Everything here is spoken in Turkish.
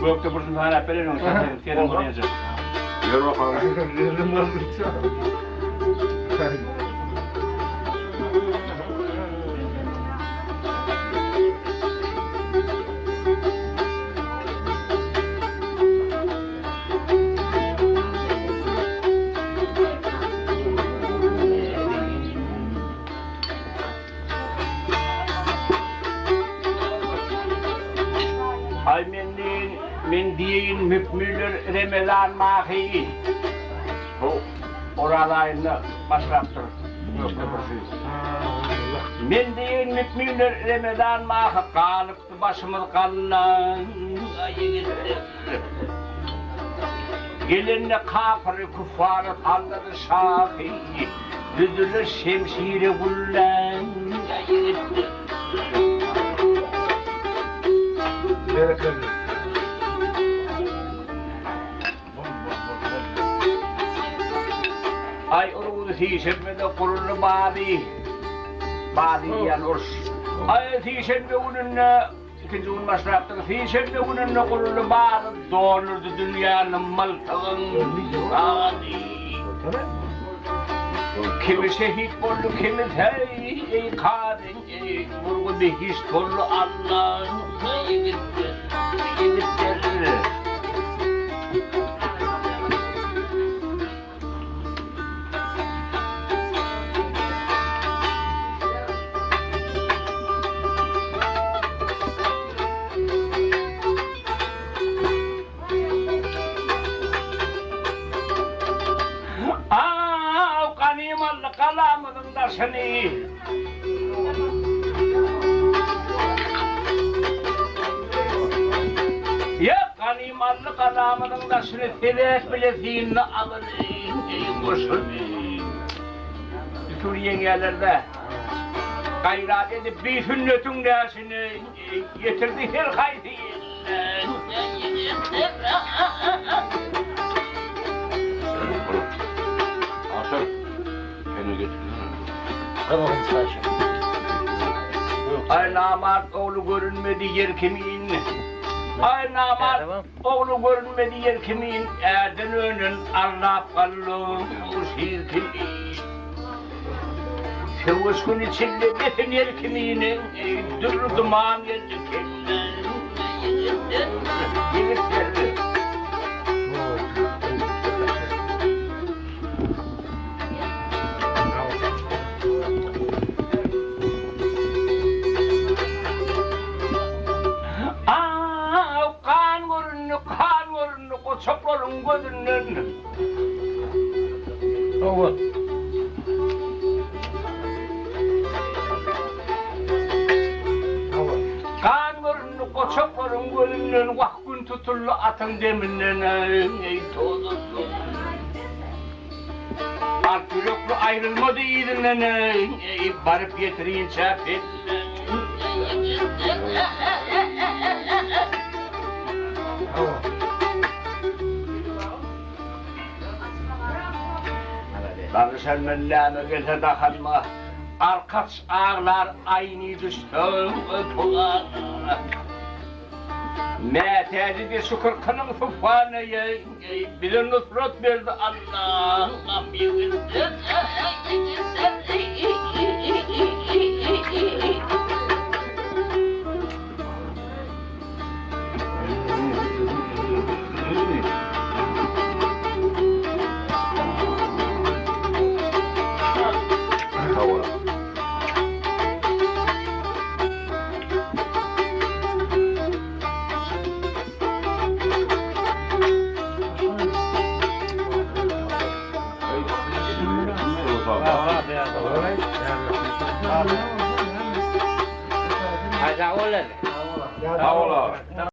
Gökte bursun hala pelerin kedin koyacak. Gel bakalım. Ay men diyeyin mükmülür remelan mahi. Bu oralarını başlattır. Gökte bursun. Men diyeyin mükmülür remelan mahi. Kalıptı başımız kanla. Gelinle kafiri kufarı anladı şafi. Düdülür şemşire gullen. Ay urudu tişemmede kurullu badi diyen urs. Ay tişemme ununla ikinci un masraftık tişemme ununla kurullu badi donurdu dünyanın maltağın badi. Kimi şehit bollu kimi ey kadın ey vurgu behis bollu Allah'ın yigitler. Kanimallı kalamının taşını ya kanimallı kalamının taşını felek bileziğini alın koşun bütün yengelerde gayret edip bir sünnetin dersini getirdi her haydiyle Asır. Kendine getir. Ay namart oğlu görünmedi yer kimin? Ay namart oğlu görünmedi yer kimin? Erden önün Allah kallı şiir kimin? Sevuşkun içinde betin yer kimin? Dürü duman geldi kimin? Yigitler. Çapların gözünden. Evet. Kan görünü koçakların gözünden vakın tutullu atın deminden ey tozuldu. Alt yürüklü ayrılmadı iyidinden ey barıp getirin çapetinden. Barışan mellâme gelse dahanma, arkaç ağlar aynı düştüm öpüler. Mətəzi bir şükür kının fufaneye, bilir nusrat verdi Allah'ım yigitler. Ada oleh. Sağ ol abi.